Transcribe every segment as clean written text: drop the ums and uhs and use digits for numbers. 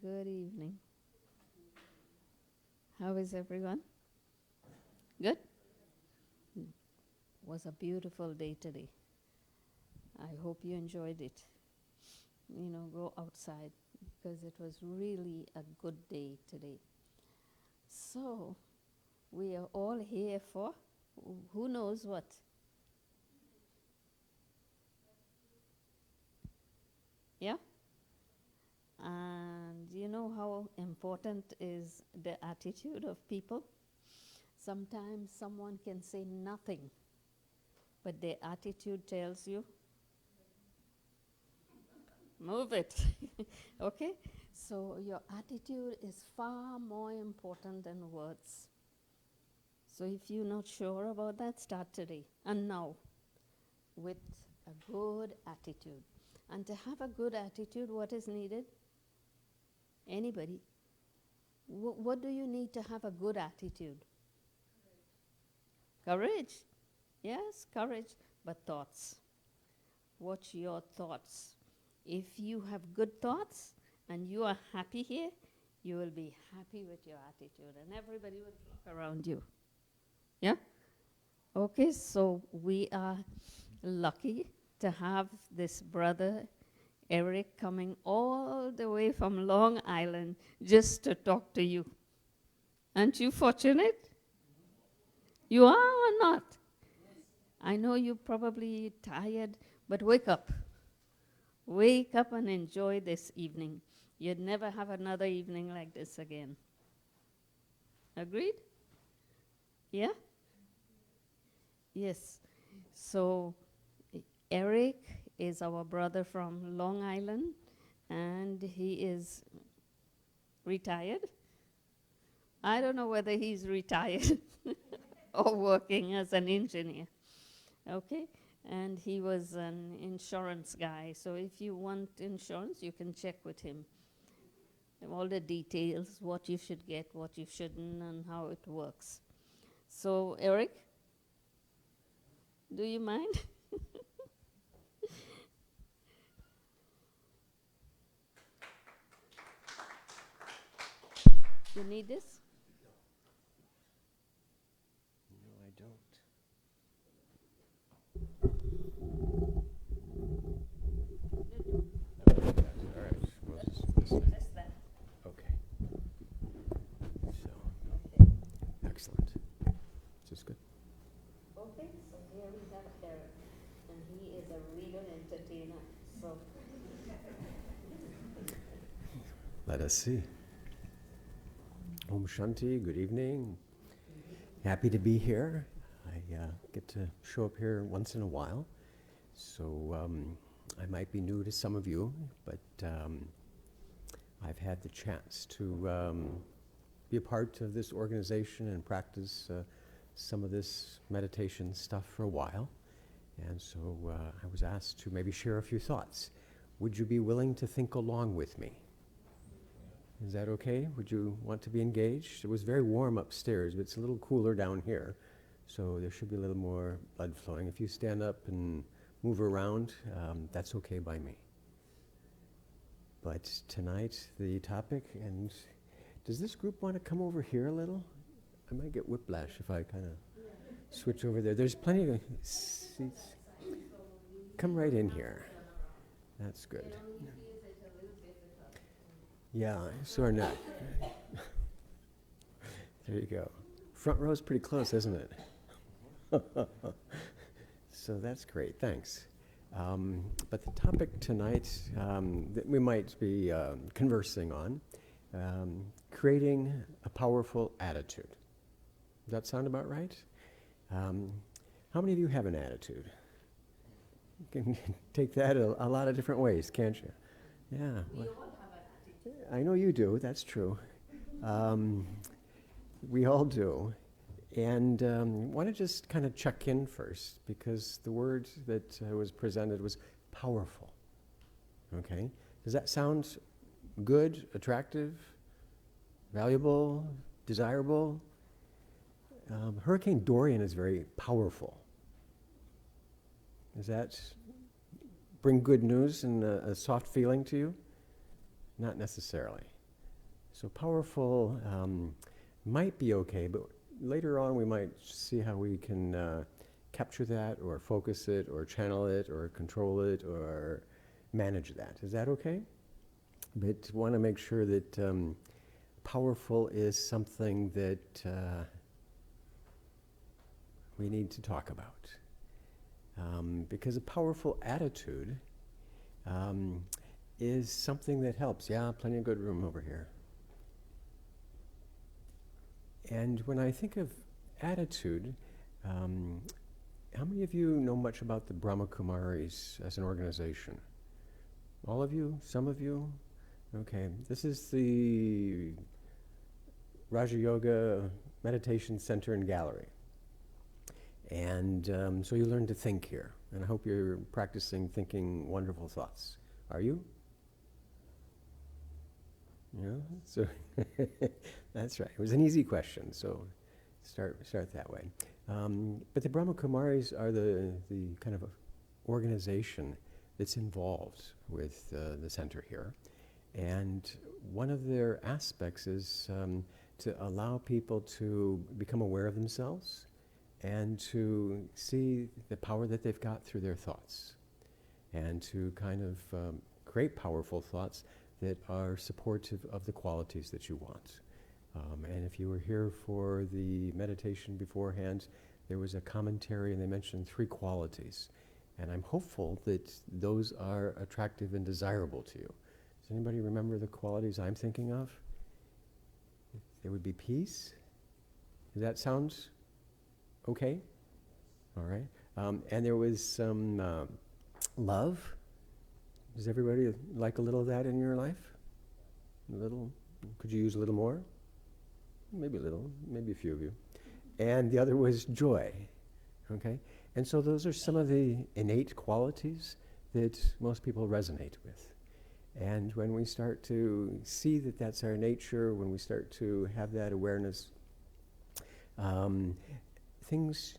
Good evening. How is everyone? Good? Was a beautiful day today. I hope you enjoyed it. Go outside because it was really a good day today. So, we are all here for who knows what? Yeah? And you know how important is the attitude of people? Sometimes someone can say nothing, but their attitude tells you, move it. Okay? So your attitude is far more important than words. So if you're not sure about that, start today and now with a good attitude. And to have a good attitude, what is needed? Anybody? What do you need to have a good attitude? Courage. Yes, courage. But thoughts. Watch your thoughts. If you have good thoughts and you are happy here, you will be happy with your attitude and everybody will flock around you. Yeah? Okay, so we are lucky to have this brother Eric coming all the way from Long Island just to talk to you. Aren't you fortunate? You are or not? I know you're probably tired, but wake up. Wake up and enjoy this evening. You'd never have another evening like this again. Agreed? Yeah? Yes. So Eric is our brother from Long Island, and he is retired. I don't know whether he's retired or working as an engineer. Okay? And he was an insurance guy. So if you want insurance, you can check with him. All the details, what you should get, what you shouldn't, and how it works. So, Eric, do you mind? You need this? No, I don't. All right. Well, Just that. okay. So, excellent. Is this good? Okay, so here we have Eric, and he is a real entertainer. So, Let us see. Om Shanti, good evening. Happy to be here. I get to show up here once in a while. So I might be new to some of you, but I've had the chance to be a part of this organization and practice some of this meditation stuff for a while. And so I was asked to maybe share a few thoughts. Would you be willing to think along with me? Is that okay? Would you want to be engaged? It was very warm upstairs, but it's a little cooler down here. So there should be a little more blood flowing. If you stand up and move around, that's okay by me. But tonight, the topic, and does this group want to come over here a little? I might get whiplash if I kind of switch over there. There's plenty of seats. Come right in here. That's good. Yeah, sore neck. There you go. Front row's pretty close, isn't it? So that's great, thanks. But the topic tonight that we might be conversing on, creating a powerful attitude. Does that sound about right? How many of you have an attitude? You can take that a lot of different ways, can't you? Yeah. we all have an attitude. I know you do, that's true. We all do. And want to just kind of check in first, because the word that was presented was powerful. Okay? Does that sound good, attractive, valuable, desirable? Hurricane Dorian is very powerful. Does that bring good news and a soft feeling to you? Not necessarily. So powerful might be okay, but later on we might see how we can capture that or focus it or channel it or control it or manage that. Is that okay? But want to make sure that powerful is something that we need to talk about. Because a powerful attitude is something that helps. Yeah, plenty of good room over here. And when I think of attitude, how many of you know much about the Brahma Kumaris as an organization? All of you? Some of you? Okay, this is the Raja Yoga Meditation Center and Gallery. And so you learn to think here. And I hope you're practicing thinking wonderful thoughts. Are you? Yeah, so that's right. It was an easy question, so start that way. But the Brahma Kumaris are the kind of organization that's involved with the center here. And one of their aspects is to allow people to become aware of themselves and to see the power that they've got through their thoughts, and to kind of create powerful thoughts that are supportive of the qualities that you want. And if you were here for the meditation beforehand, there was a commentary and they mentioned 3 qualities. And I'm hopeful that those are attractive and desirable to you. Does anybody remember the qualities I'm thinking of? There would be peace. Does that sound okay? All right. And there was some love. Does everybody like a little of that in your life? A little? Could you use a little more? Maybe a little, maybe a few of you. And the other was joy, okay? And so those are some of the innate qualities that most people resonate with. And when we start to see that that's our nature, when we start to have that awareness, things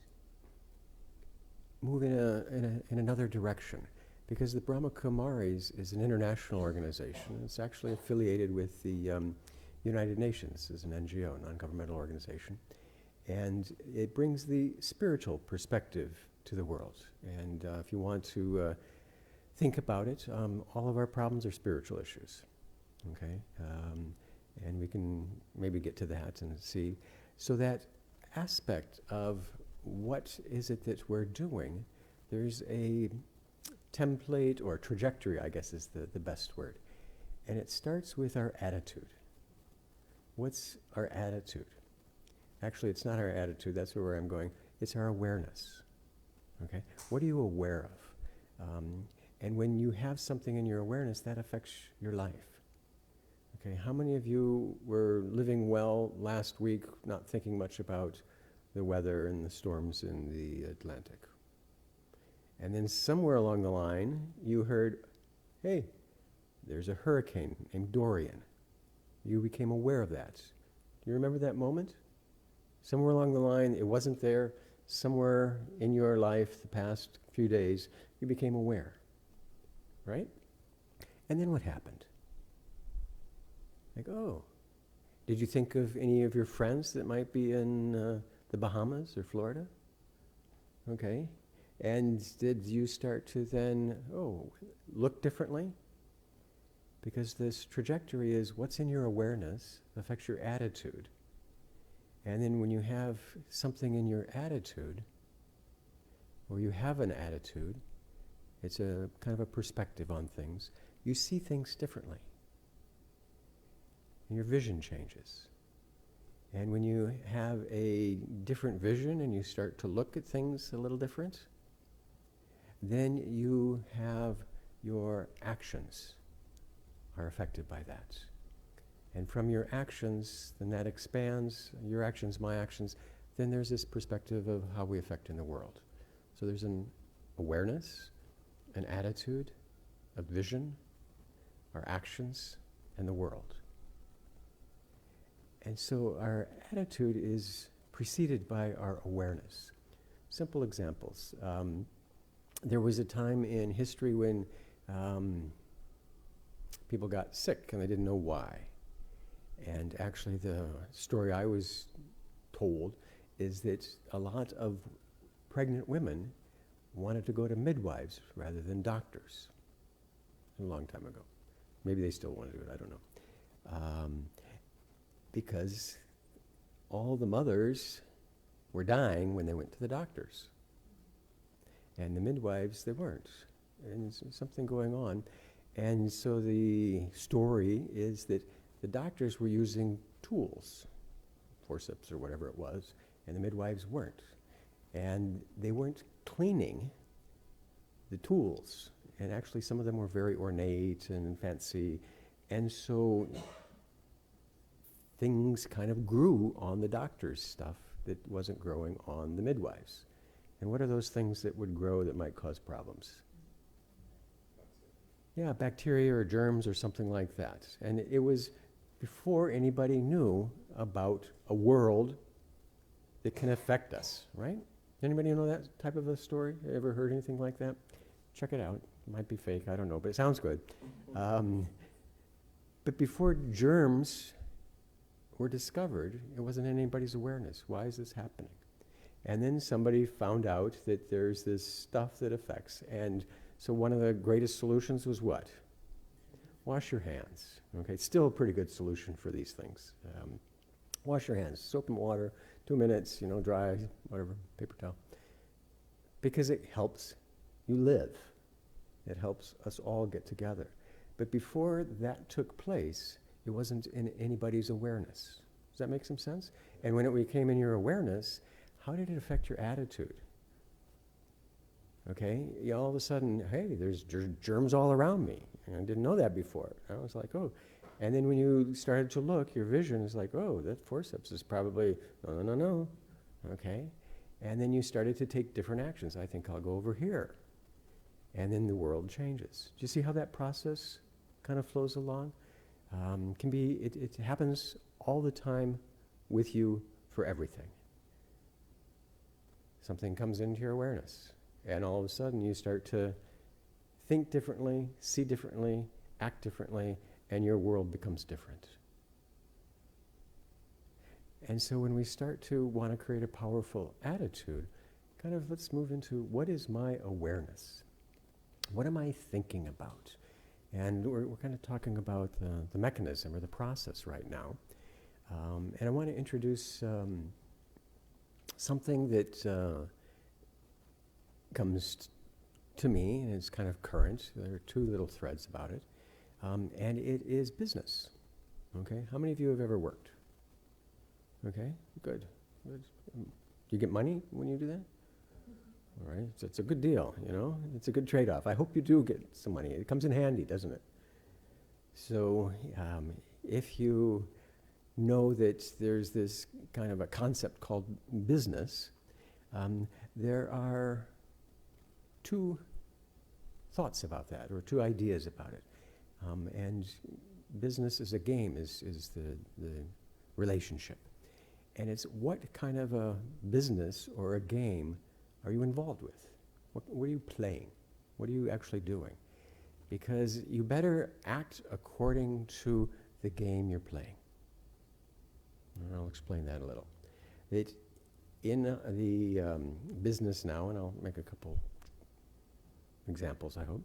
move in another direction. Because the Brahma Kumaris is an international organization. It's actually affiliated with the United Nations as an NGO, non-governmental organization. And it brings the spiritual perspective to the world. And if you want to think about it, all of our problems are spiritual issues, okay? And we can maybe get to that and see. So that aspect of what is it that we're doing, there's a template or trajectory, I guess is the best word. And it starts with our attitude. What's our attitude? Actually, it's not our attitude, that's where I'm going. It's our awareness, okay? What are you aware of? And when you have something in your awareness, that affects your life. Okay, how many of you were living well last week, not thinking much about the weather and the storms in the Atlantic? And then somewhere along the line, you heard, hey, there's a hurricane named Dorian. You became aware of that. Do you remember that moment? Somewhere along the line, it wasn't there. Somewhere in your life, the past few days, you became aware, right? And then what happened? Like, oh, did you think of any of your friends that might be in the Bahamas or Florida? Okay. And did you start to then, look differently? Because this trajectory is what's in your awareness affects your attitude. And then when you have something in your attitude, or you have an attitude, it's a kind of a perspective on things, you see things differently. And your vision changes. And when you have a different vision and you start to look at things a little different, then you have your actions are affected by that. And from your actions, then that expands, your actions, my actions, then there's this perspective of how we affect in the world. So there's an awareness, an attitude, a vision, our actions, and the world. And so our attitude is preceded by our awareness. Simple examples. There was a time in history when people got sick and they didn't know why. And actually the story I was told is that a lot of pregnant women wanted to go to midwives rather than doctors a long time ago. Maybe they still want to do it, I don't know. Because all the mothers were dying when they went to the doctors. And the midwives, they weren't. And there's something going on. And so the story is that the doctors were using tools, forceps or whatever it was, and the midwives weren't. And they weren't cleaning the tools. And actually some of them were very ornate and fancy. And so things kind of grew on the doctor's stuff that wasn't growing on the midwives. And what are those things that would grow that might cause problems? Yeah, bacteria or germs or something like that. And it was before anybody knew about a world that can affect us, right? Anybody know that type of a story? Ever heard anything like that? Check it out. It might be fake, I don't know, but it sounds good. But before germs were discovered, it wasn't in anybody's awareness. Why is this happening? And then somebody found out that there's this stuff that affects. And so one of the greatest solutions was what? Wash your hands. Okay, it's still a pretty good solution for these things. Wash your hands, soap and water, 2 minutes, dry, whatever, paper towel. Because it helps you live. It helps us all get together. But before that took place, it wasn't in anybody's awareness. Does that make some sense? And when it became in your awareness, how did it affect your attitude? Okay, all of a sudden, hey, there's germs all around me. And I didn't know that before. I was like, oh. And then when you started to look, your vision is like, oh, that forceps is probably, no. Okay? And then you started to take different actions. I think I'll go over here. And then the world changes. Do you see how that process kind of flows along? It happens all the time with you for everything. Something comes into your awareness. And all of a sudden you start to think differently, see differently, act differently, and your world becomes different. And so when we start to want to create a powerful attitude, let's move into what is my awareness? What am I thinking about? And we're kind of talking about the mechanism or the process right now. And I want to introduce something that comes to me, and it's kind of current. There are two little threads about it. And it is business. Okay? How many of you have ever worked? Okay? Good. Do you get money when you do that? All right? So it's a good deal, It's a good trade-off. I hope you do get some money. It comes in handy, doesn't it? So if you know that there's this kind of a concept called business, there are two thoughts about that, or two ideas about it. And business as a game is the relationship. And it's what kind of a business or a game are you involved with? What are you playing? What are you actually doing? Because you better act according to the game you're playing. And I'll explain that a little. In the business now, and I'll make a couple examples, I hope.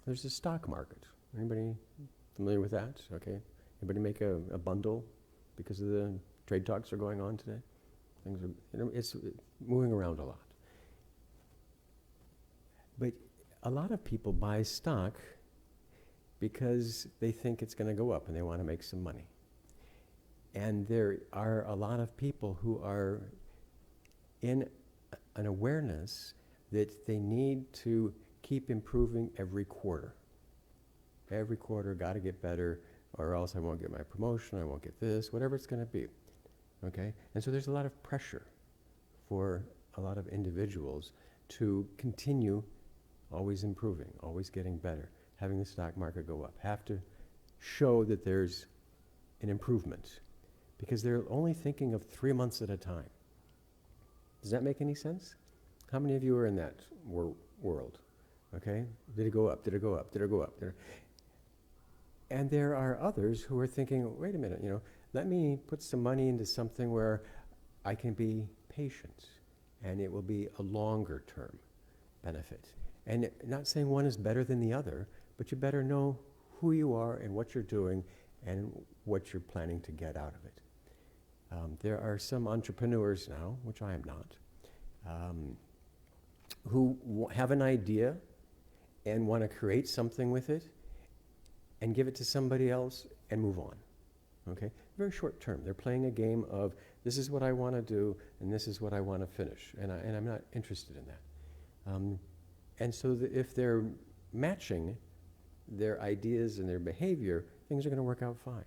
There's a stock market. Anybody familiar with that? Okay. Anybody make a bundle because of the trade talks are going on today? Things are, it's moving around a lot. But a lot of people buy stock because they think it's going to go up and they want to make some money. And there are a lot of people who are in an awareness that they need to keep improving every quarter. Every quarter, got to get better, or else I won't get my promotion, I won't get this, whatever it's going to be. Okay? And so there's a lot of pressure for a lot of individuals to continue always improving, always getting better, having the stock market go up, have to show that there's an improvement, because they're only thinking of 3 months at a time. Does that make any sense? How many of you are in that world? Okay? Did it go up? Did it go up? Did it go up? And there are others who are thinking, wait a minute, let me put some money into something where I can be patient and it will be a longer term benefit. And not saying one is better than the other, but you better know who you are and what you're doing and what you're planning to get out of it. There are some entrepreneurs now, which I am not, who have an idea and want to create something with it and give it to somebody else and move on. Okay? Very short term. They're playing a game of, this is what I want to do and this is what I want to finish. And I'm not interested in that. And so if they're matching their ideas and their behavior, things are going to work out fine.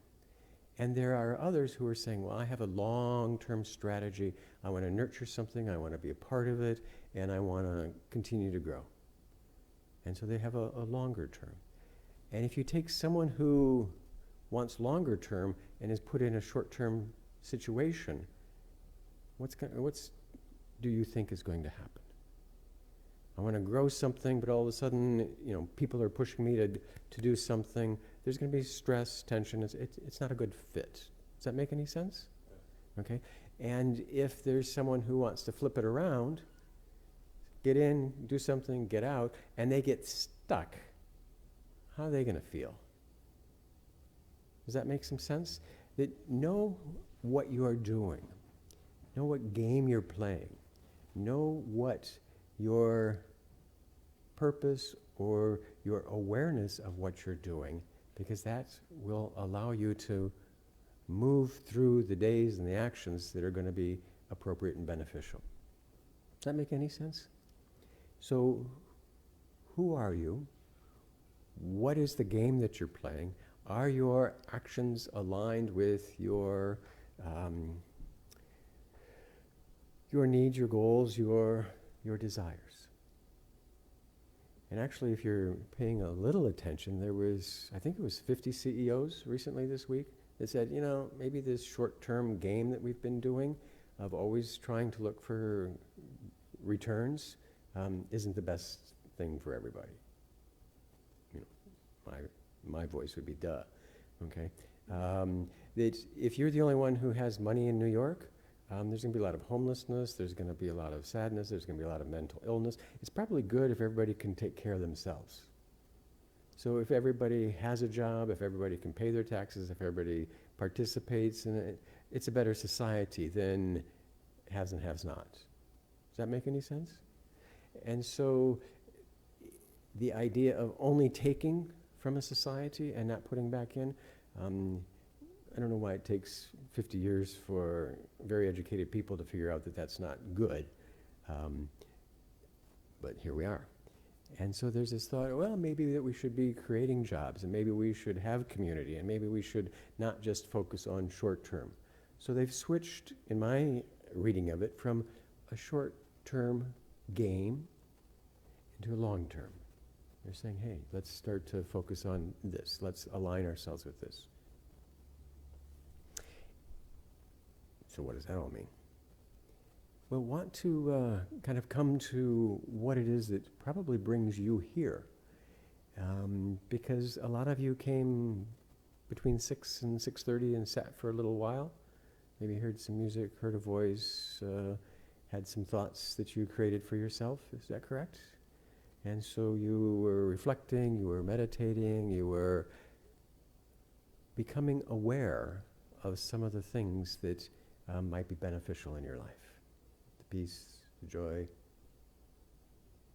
And there are others who are saying, well, I have a long-term strategy. I want to nurture something. I want to be a part of it. And I want to continue to grow. And so they have a longer term. And if you take someone who wants longer term and is put in a short-term situation, what's do you think is going to happen? I want to grow something, but all of a sudden, people are pushing me to do something. There's going to be stress, tension. It's not a good fit. Does that make any sense? Okay. And if there's someone who wants to flip it around, get in, do something, get out, and they get stuck, how are they going to feel? Does that make some sense? That know what you are doing. Know what game you're playing. Know what your purpose or your awareness of what you're doing, because that will allow you to move through the days and the actions that are going to be appropriate and beneficial. Does that make any sense? So, who are you? What is the game that you're playing? Are your actions aligned with your needs, your goals, your desires? And actually, if you're paying a little attention, there was, I think it was 50 CEOs recently this week that said, maybe this short-term game that we've been doing of always trying to look for returns isn't the best thing for everybody. My voice would be duh, okay? That if you're the only one who has money in New York, there's going to be a lot of homelessness, there's going to be a lot of sadness, there's going to be a lot of mental illness. It's probably good if everybody can take care of themselves. So if everybody has a job, if everybody can pay their taxes, if everybody participates in it, it's a better society than haves and haves not. Does that make any sense? And so the idea of only taking from a society and not putting back in, I don't know why it takes 50 years for very educated people to figure out that that's not good, but here we are. And so there's this thought, well, maybe that we should be creating jobs, and maybe we should have community, and maybe we should not just focus on short term. So they've switched, in my reading of it, from a short-term game into a long-term. They're saying, hey, let's start to focus on this. Let's align ourselves with this. So what does that all mean? We'll want to kind of come to what it is that probably brings you here. Because a lot of you came between 6 and 6:30 and sat for a little while. Maybe heard some music, heard a voice, had some thoughts that you created for yourself. Is that correct? And so you were reflecting, you were meditating, you were becoming aware of some of the things that might be beneficial in your life. The peace, the joy,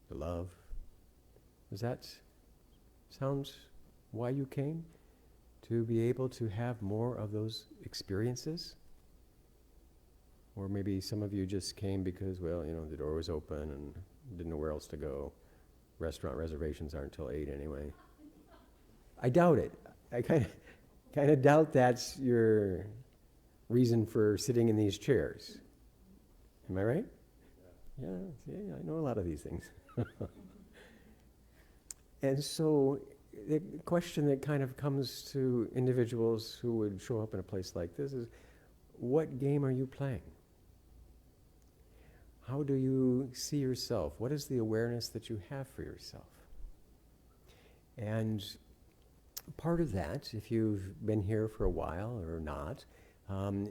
the love. Does that sound why you came? To be able to have more of those experiences? Or maybe some of you just came because, well, the door was open and didn't know where else to go. Restaurant reservations aren't until 8 anyway. I doubt it. I kind of doubt that's your reason for sitting in these chairs. Am I right? Yeah, I know a lot of these things. And so the question that kind of comes to individuals who would show up in a place like this is, what game are you playing? How do you see yourself? What is the awareness that you have for yourself? And part of that, if you've been here for a while or not,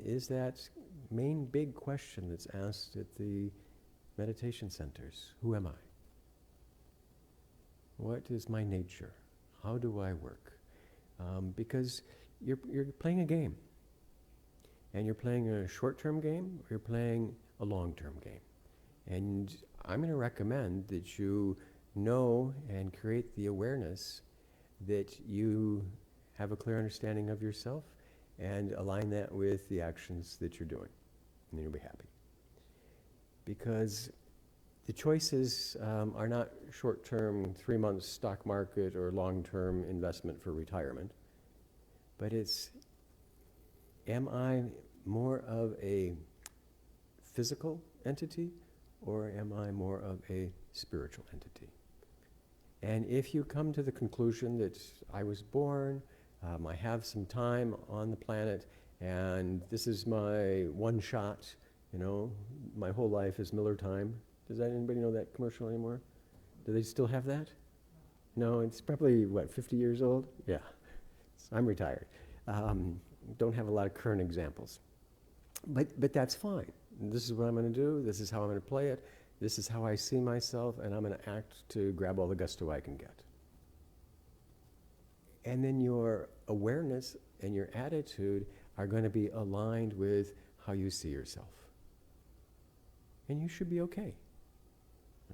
is that main big question that's asked at the meditation centers. Who am I? What is my nature? How do I work? Because you're playing a game. And you're playing a short-term game, or you're playing a long-term game. And I'm going to recommend that you know and create the awareness that you have a clear understanding of yourself and align that with the actions that you're doing. And then you'll be happy. Because the choices are not short-term, 3 months stock market or long-term investment for retirement, but it's, am I more of a physical entity or am I more of a spiritual entity? And if you come to the conclusion that I was born, I have some time on the planet, and this is my one shot, my whole life is Miller time. Does anybody know that commercial anymore? Do they still have that? No, it's probably, 50 years old? Yeah, I'm retired. Don't have a lot of current examples. But that's fine. This is what I'm going to do. This is how I'm going to play it. This is how I see myself, and I'm going to act to grab all the gusto I can get. And then your awareness and your attitude are going to be aligned with how you see yourself. And you should be okay.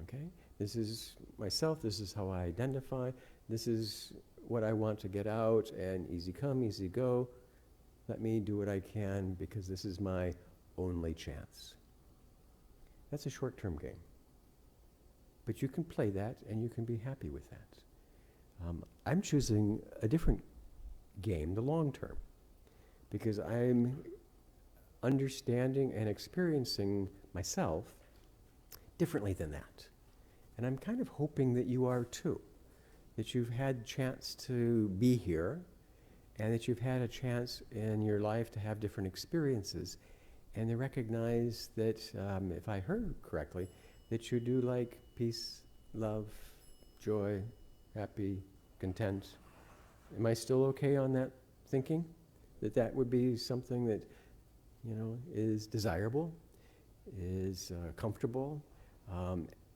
Okay? This is myself. This is how I identify. This is what I want to get out, and easy come, easy go. Let me do what I can because this is my only chance. That's a short-term game. But you can play that and you can be happy with that. I'm choosing a different game, the long term, because I'm understanding and experiencing myself differently than that. And I'm kind of hoping that you are too, that you've had a chance to be here and that you've had a chance in your life to have different experiences and to recognize that, if I heard correctly, that you do like peace, love, joy, happy, content. Am I still okay on that thinking? That would be something that, is desirable, is comfortable,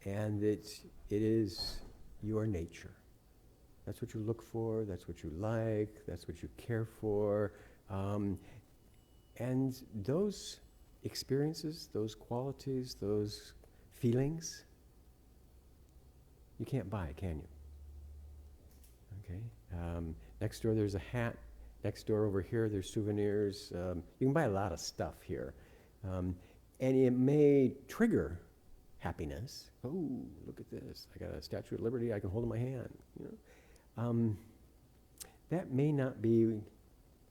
and that it is your nature. That's what you look for, that's what you like, that's what you care for. And those experiences, those qualities, those feelings, you can't buy, can you? Okay. Next door there's a hat. Next door over here there's souvenirs. You can buy a lot of stuff here. And it may trigger happiness. Oh, look at this. I got a Statue of Liberty I can hold in my hand. That may not be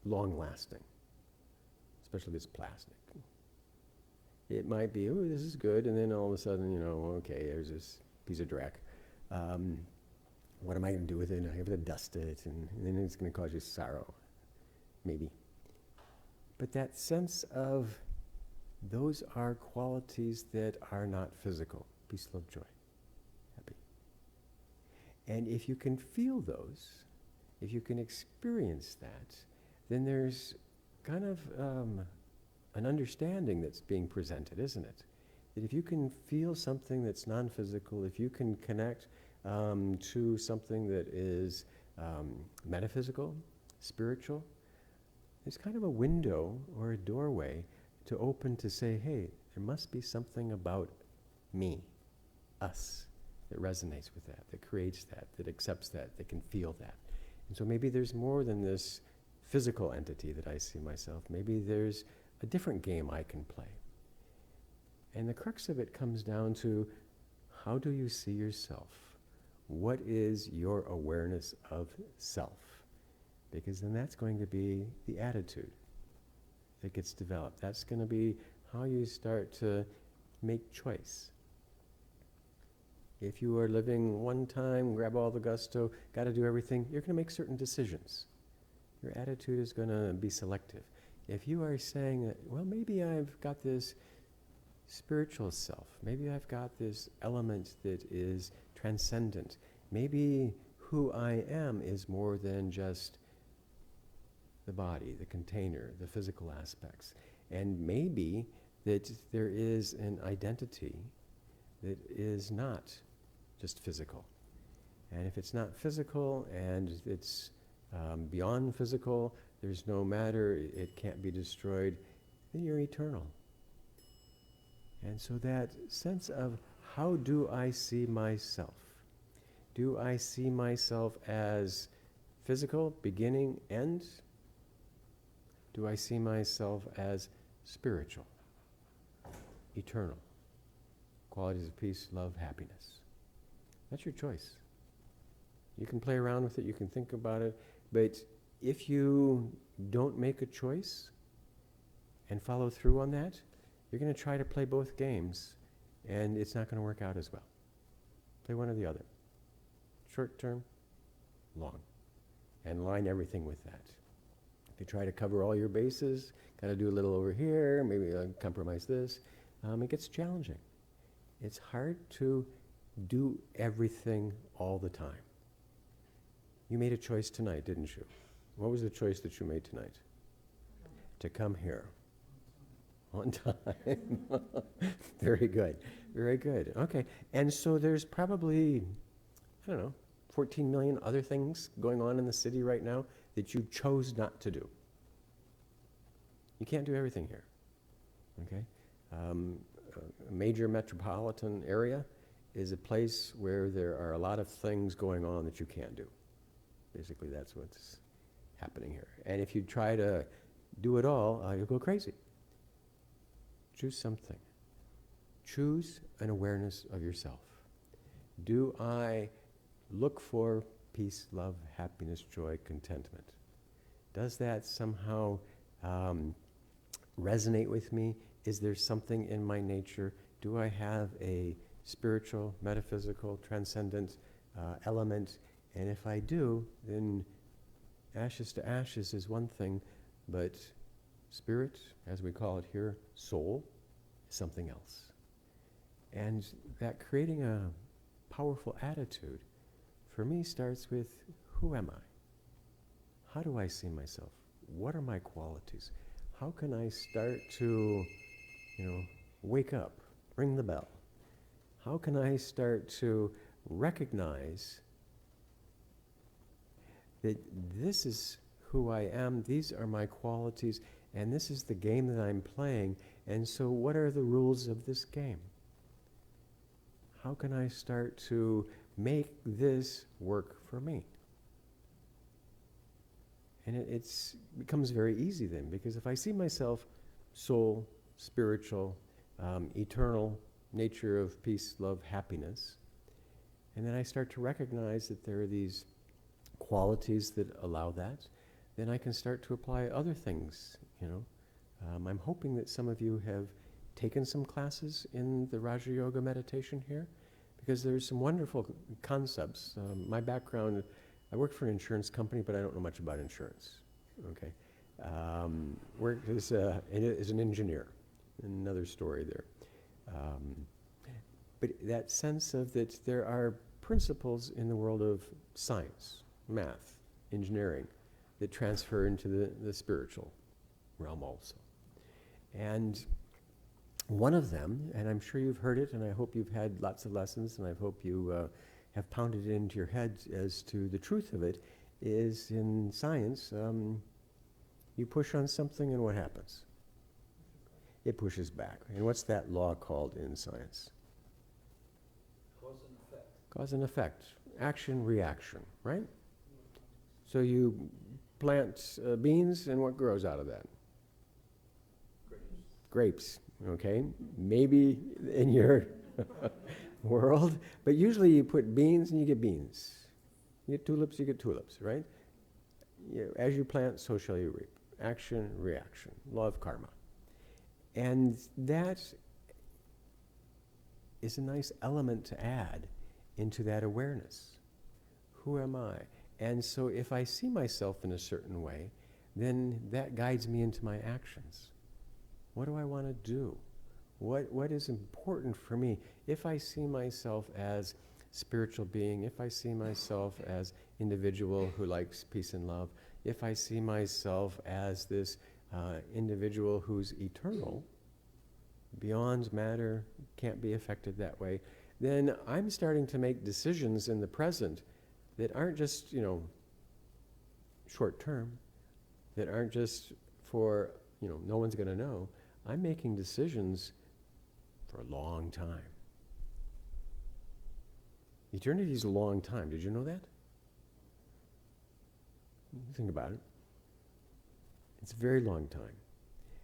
long-lasting, especially if it's plastic. It might be, oh, this is good, and then all of a sudden, okay, there's this piece of dreck. What am I going to do with it? I have to dust it, and then it's going to cause you sorrow, maybe. But that sense of those are qualities that are not physical. Peace, love, joy, happy. And if you can feel those, if you can experience that, then there's kind of an understanding that's being presented, isn't it? That if you can feel something that's non-physical, if you can connect to something that is metaphysical, spiritual, it's kind of a window or a doorway to open to say, hey, there must be something about me, us, that resonates with that creates that accepts that can feel that. And so maybe there's more than this physical entity that I see myself. Maybe there's a different game I can play. And the crux of it comes down to, how do you see yourself? What is your awareness of self? Because then that's going to be the attitude that gets developed. That's going to be how you start to make choice. If you are living one time, grab all the gusto, got to do everything, you're going to make certain decisions. Your attitude is going to be selective. If you are saying that, well, maybe I've got this spiritual self, maybe I've got this element that is transcendent, maybe who I am is more than just the body, the container, the physical aspects. And maybe that there is an identity that is not just physical. And if it's not physical and it's beyond physical, there's no matter, it can't be destroyed, then you're eternal. And so that sense of, how do I see myself? Do I see myself as physical, beginning, end? Do I see myself as spiritual, eternal, qualities of peace, love, happiness? That's your choice. You can play around with it, you can think about it, but if you don't make a choice and follow through on that, you're going to try to play both games, and it's not going to work out as well. Play one or the other. Short term, long. And line everything with that. If you try to cover all your bases, got to do a little over here, maybe compromise this, it gets challenging. It's hard to do everything all the time. You made a choice tonight, didn't you? What was the choice that you made tonight? To come here. On time. Very good. Very good. Okay. And so there's probably, 14 million other things going on in the city right now that you chose not to do. You can't do everything here. Okay? A major metropolitan area is a place where there are a lot of things going on that you can't do. Basically, that's what's happening here. And if you try to do it all, you'll go crazy. Choose something. Choose an awareness of yourself. Do I look for peace, love, happiness, joy, contentment? Does that somehow resonate with me? Is there something in my nature? Do I have a spiritual, metaphysical, transcendent element? And if I do, then ashes to ashes is one thing, but spirit, as we call it here, soul, is something else. And that creating a powerful attitude, for me, starts with, who am I? How do I see myself? What are my qualities? How can I start to, wake up, ring the bell? How can I start to recognize that this is who I am, these are my qualities, and this is the game that I'm playing, and so what are the rules of this game? How can I start to make this work for me? And it becomes very easy then, because if I see myself soul, spiritual, eternal, nature of peace, love, happiness, and then I start to recognize that there are these qualities that allow that, then I can start to apply other things, I'm hoping that some of you have taken some classes in the Raja Yoga meditation here, because there's some wonderful concepts. My background, I work for an insurance company, but I don't know much about insurance. Okay, worked as an engineer. Another story there. But that sense of that there are principles in the world of science, math, engineering, that transfer into the spiritual realm also. And one of them, and I'm sure you've heard it, and I hope you've had lots of lessons, and I hope you have pounded it into your head as to the truth of it, is in science, you push on something and what happens? It pushes back. And what's that law called in science? Cause and effect. Cause and effect. Action, reaction, right? So you plant beans, and what grows out of that? Grapes, okay? Maybe in your world, but usually you put beans and you get beans. You get tulips, right? As you plant, so shall you reap. Action, reaction, law of karma. And that is a nice element to add into that awareness. Who am I? And so if I see myself in a certain way, then that guides me into my actions. What do I want to do? What is important for me? If I see myself as spiritual being, if I see myself as individual who likes peace and love, if I see myself as this individual who's eternal, beyond matter, can't be affected that way, then I'm starting to make decisions in the present that aren't just, short term, that aren't just for, no one's going to know. I'm making decisions for a long time. Eternity is a long time. Did you know that? Think about it. It's a very long time.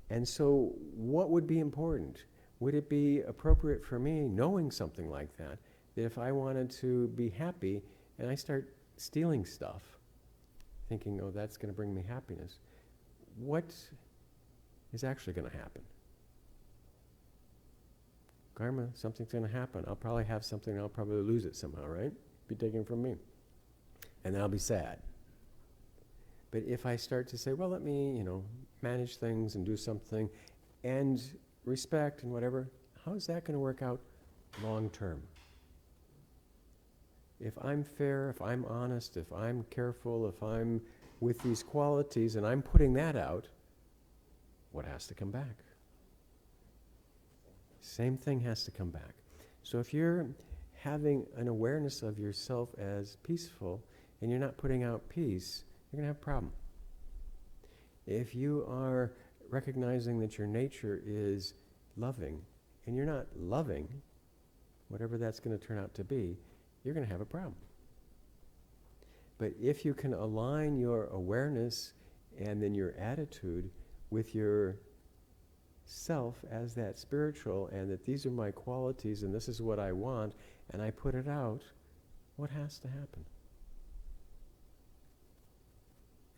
And so what would be important? Would it be appropriate for me, knowing something like that, that if I wanted to be happy and I start stealing stuff, thinking, oh, that's going to bring me happiness, what is actually going to happen? Karma, something's going to happen. I'll probably have something and I'll probably lose it somehow, right? Be taken from me. And then I'll be sad. But if I start to say, well, let me, manage things and do something and respect and whatever, how is that going to work out long term? If I'm fair, if I'm honest, if I'm careful, if I'm with these qualities and I'm putting that out, what has to come back? Same thing has to come back. So if you're having an awareness of yourself as peaceful and you're not putting out peace, you're going to have a problem. If you are recognizing that your nature is loving and you're not loving, whatever that's going to turn out to be, you're going to have a problem. But if you can align your awareness and then your attitude with your self as that spiritual, and that these are my qualities and this is what I want, and I put it out, what has to happen?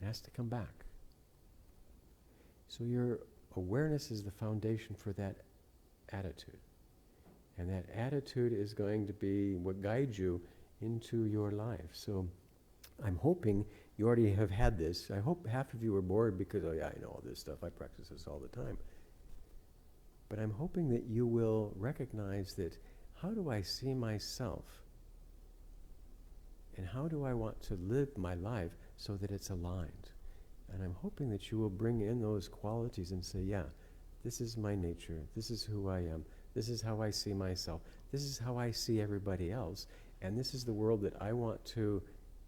It has to come back. So your awareness is the foundation for that attitude. And that attitude is going to be what guides you into your life. So I'm hoping you already have had this. I hope half of you were bored because, oh yeah, I know all this stuff. I practice this all the time. But I'm hoping that you will recognize that, how do I see myself? And how do I want to live my life so that it's aligned? And I'm hoping that you will bring in those qualities and say, yeah, this is my nature. This is who I am. This is how I see myself. This is how I see everybody else. And this is the world that I want to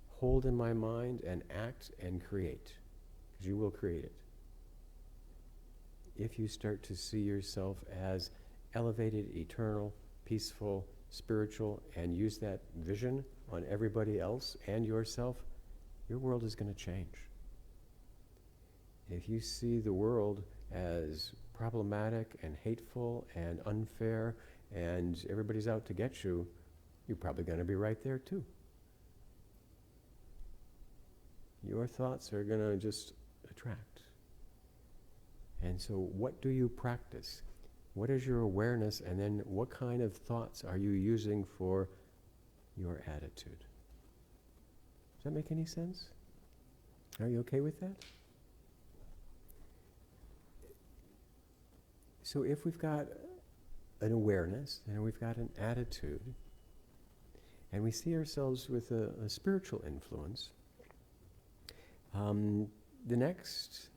hold in my mind and act and create. Because you will create it. If you start to see yourself as elevated, eternal, peaceful, spiritual, and use that vision on everybody else and yourself, your world is going to change. If you see the world as problematic and hateful and unfair and everybody's out to get you, you're probably going to be right there too. Your thoughts are going to just attract. And so what do you practice? What is your awareness, and then what kind of thoughts are you using for your attitude? Does that make any sense? Are you okay with that? So if we've got an awareness and we've got an attitude and we see ourselves with a spiritual influence, the next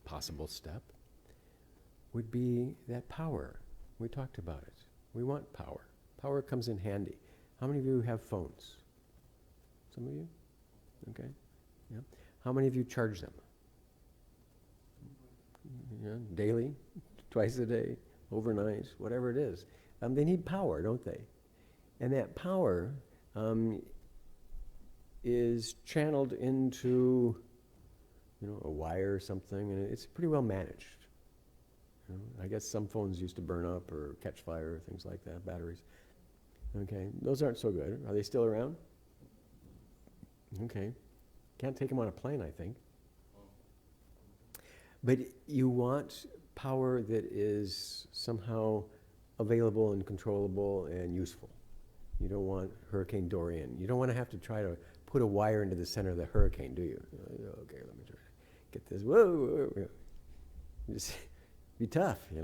possible step would be that power. We talked about it. We want power. Power comes in handy. How many of you have phones? Some of you? Okay. Yeah. How many of you charge them? Yeah, daily, twice a day, overnight, whatever it is. They need power, don't they? And that power is channeled into, a wire or something, and it's pretty well managed. I guess some phones used to burn up or catch fire, things like that, batteries. Okay, those aren't so good. Are they still around? Okay. Can't take them on a plane, I think. But you want power that is somehow available and controllable and useful. You don't want Hurricane Dorian. You don't want to have to try to put a wire into the center of the hurricane, do you? Okay, let me try to get this. Whoa, whoa. Just be tough, If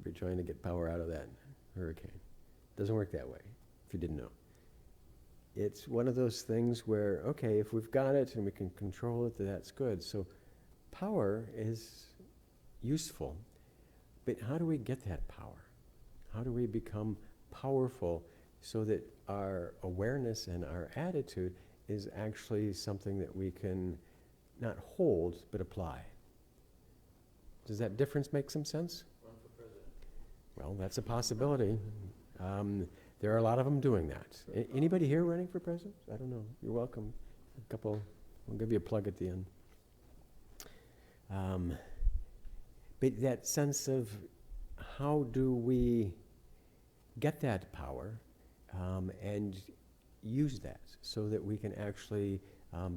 you're trying to get power out of that hurricane. Doesn't work that way, if you didn't know. it's one of those things where, okay, if we've got it and we can control it, then that's good. So power is useful, but how do we get that power? How do we become powerful so that our awareness and our attitude is actually something that we can not hold, but apply? Does that difference make some sense? Run for president. Well, that's a possibility. There are a lot of them doing that. Anybody here running for president? I don't know. You're welcome. A couple, we'll give you a plug at the end. But that sense of how do we get that power and use that so that we can actually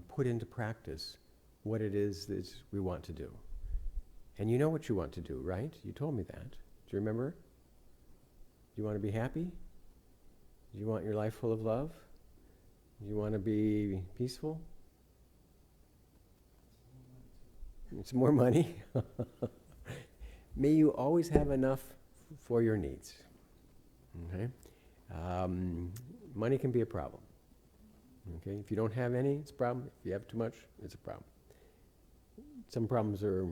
put into practice what it is that we want to do. And you know what you want to do, right? You told me that. Do you remember? Do you want to be happy? Do you want your life full of love? Do you want to be peaceful? It's more money. May you always have enough for your needs. Okay? Money can be a problem. Okay? If you don't have any, it's a problem. If you have too much, it's a problem. Some problems are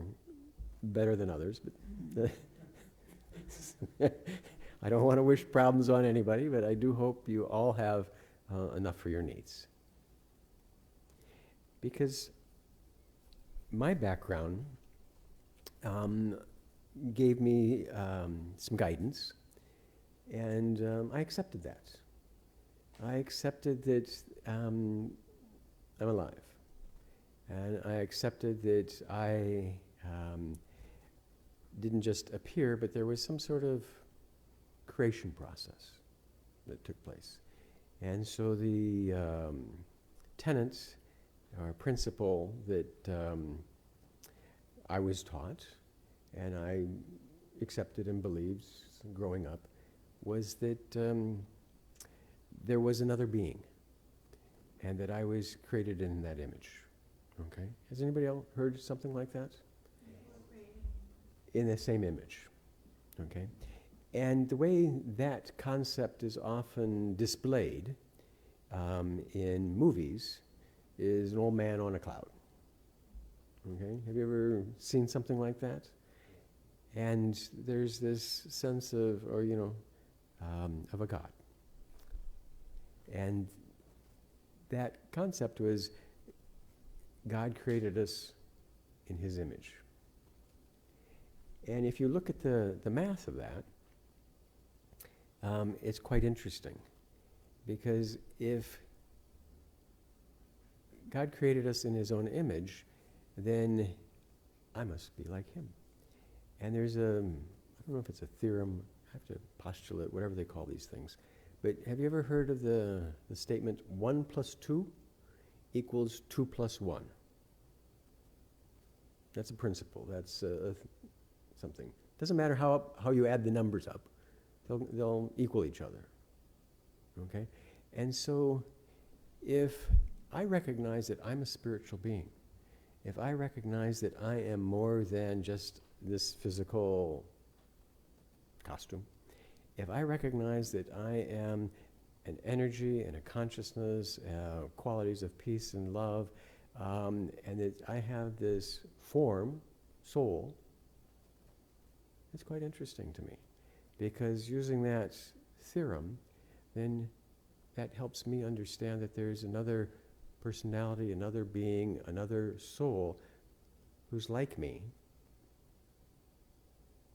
better than others, but I don't want to wish problems on anybody, but I do hope you all have enough for your needs. Because my background gave me some guidance, and I accepted that. I accepted that I'm alive, and I accepted that I didn't just appear, but there was some sort of creation process that took place. And so the tenet or principle that I was taught and I accepted and believed growing up was that there was another being and that I was created in that image. Okay? Has anybody else heard something like that? In the same image. Okay? And the way that concept is often displayed in movies is an old man on a cloud. Okay? Have you ever seen something like that? And there's this sense of, of a God. And that concept was God created us in His image. And if you look at the math of that, it's quite interesting. Because if God created us in His own image, then I must be like Him. And there's I don't know if it's a theorem, I have to postulate, whatever they call these things. But have you ever heard of the statement 1 + 2 equals 2 + 1? That's a principle. That's something. Doesn't matter how you add the numbers up. They'll equal each other. Okay? And so if I recognize that I'm a spiritual being, if I recognize that I am more than just this physical costume, if I recognize that I am an energy and a consciousness, qualities of peace and love, and that I have this form, soul, it's quite interesting to me. Because using that theorem, then that helps me understand that there's another personality, another being, another soul who's like me,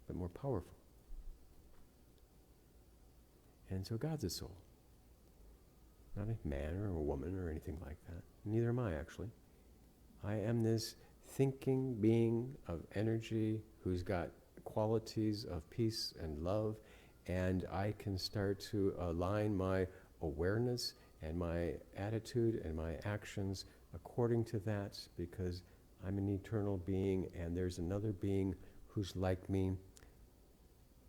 but more powerful. And so God's a soul. Not a man or a woman or anything like that. Neither am I, actually. I am this thinking being of energy who's got qualities of peace and love, and I can start to align my awareness and my attitude and my actions according to that, because I'm an eternal being and there's another being who's like me,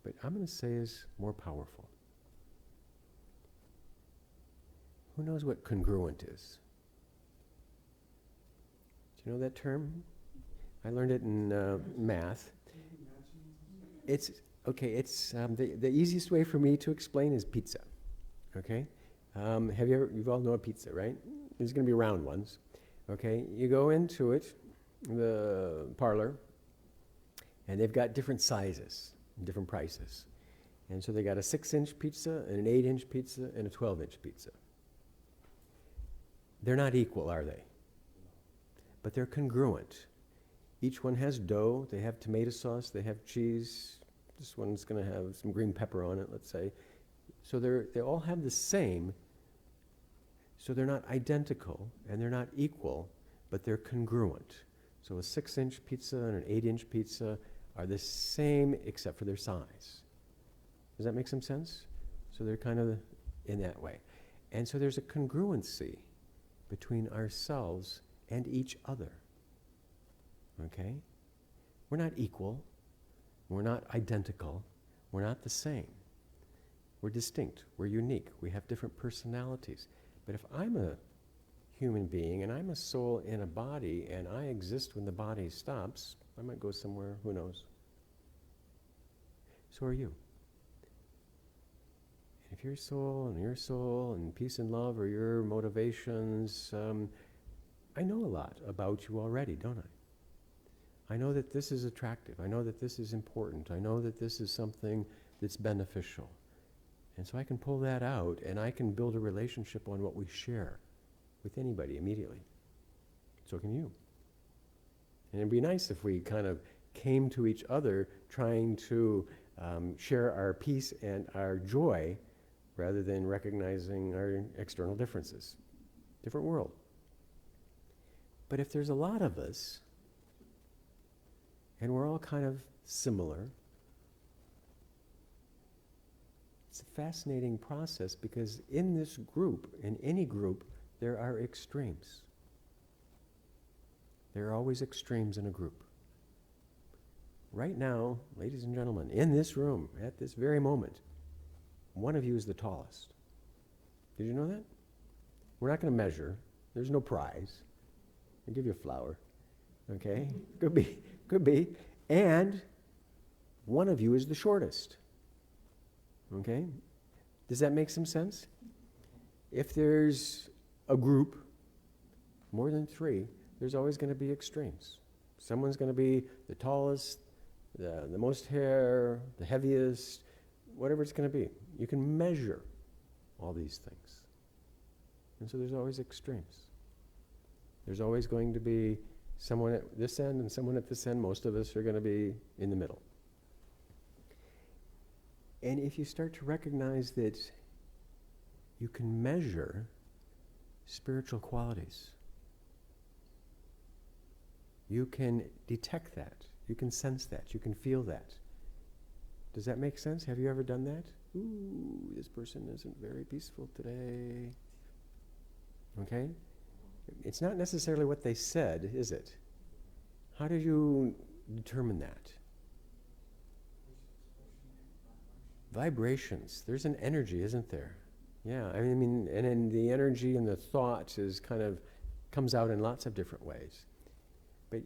but I'm going to say is more powerful. Who knows what congruent is? Do you know that term? I learned it in math. It's okay. It's the easiest way for me to explain is pizza. Okay, You've all know a pizza, right? There's going to be round ones. Okay, you go into it, the parlor, and they've got different sizes, different prices. And so they got a 6-inch pizza, and an 8-inch pizza, and a 12-inch pizza. They're not equal, are they? But they're congruent. Each one has dough, they have tomato sauce, they have cheese. This one's going to have some green pepper on it, let's say. So they all have the same, so they're not identical, and they're not equal, but they're congruent. So a 6-inch pizza and an 8-inch pizza are the same except for their size. Does that make some sense? So they're kind of in that way. And so there's a congruency between ourselves and each other. Okay? We're not equal. We're not identical. We're not the same. We're distinct. We're unique. We have different personalities. But if I'm a human being and I'm a soul in a body and I exist when the body stops, I might go somewhere, who knows? So are you. If your soul and peace and love are your motivations, I know a lot about you already, don't I? I know that this is attractive. I know that this is important. I know that this is something that's beneficial. And so I can pull that out and I can build a relationship on what we share with anybody immediately. So can you. And it'd be nice if we kind of came to each other trying to share our peace and our joy rather than recognizing our external differences. Different world. But if there's a lot of us, and we're all kind of similar, it's a fascinating process because in this group, in any group, there are extremes. There are always extremes in a group. Right now, ladies and gentlemen, in this room, at this very moment, one of you is the tallest. Did you know that? We're not going to measure. There's no prize. I'll give you a flower. Okay? Could be. Could be. And one of you is the shortest. Okay? Does that make some sense? If there's a group, more than 3, there's always going to be extremes. Someone's going to be the tallest, the most hair, the heaviest, whatever it's going to be. You can measure all these things. And so there's always extremes. There's always going to be someone at this end and someone at this end. Most of us are going to be in the middle. And if you start to recognize that you can measure spiritual qualities, you can detect that, you can sense that, you can feel that. Does that make sense? Have you ever done that? Ooh, this person isn't very peaceful today. Okay? It's not necessarily what they said, is it? How do you determine that? Vibrations. There's an energy, isn't there? Yeah, I mean, and then the energy and the thought is kind of comes out in lots of different ways. But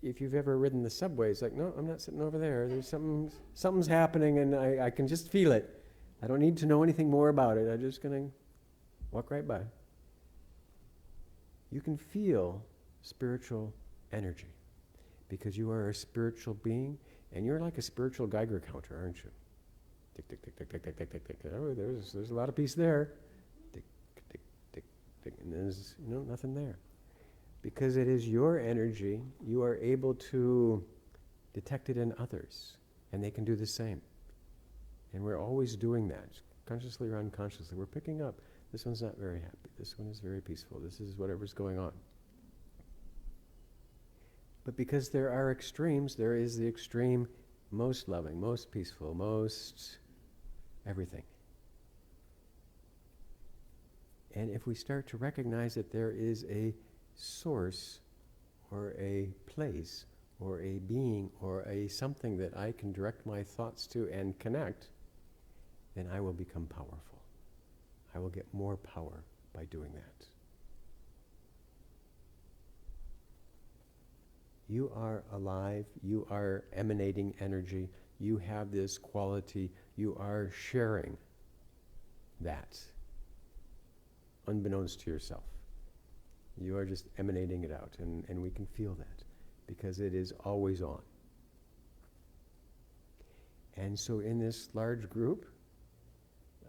if you've ever ridden the subway, it's like, no, I'm not sitting over there. There's something's happening, and I can just feel it. I don't need to know anything more about it. I'm just going to walk right by. You can feel spiritual energy because you are a spiritual being, and you're like a spiritual Geiger counter, aren't you? Tick, tick, tick, tick, tick, tick, tick, tick, tick. Oh, there's a lot of peace there. Tick, tick, tick, tick, and there's nothing there. Because it is your energy, you are able to detect it in others, and they can do the same. And we're always doing that, consciously or unconsciously. We're picking up, this one's not very happy, this one is very peaceful, this is whatever's going on. But because there are extremes, there is the extreme most loving, most peaceful, most everything. And if we start to recognize that there is a source or a place or a being or a something that I can direct my thoughts to and connect, then I will become powerful. I will get more power by doing that. You are alive, you are emanating energy, you have this quality, you are sharing that. unbeknownst to yourself. You are just emanating it out, and we can feel that because it is always on. And so in this large group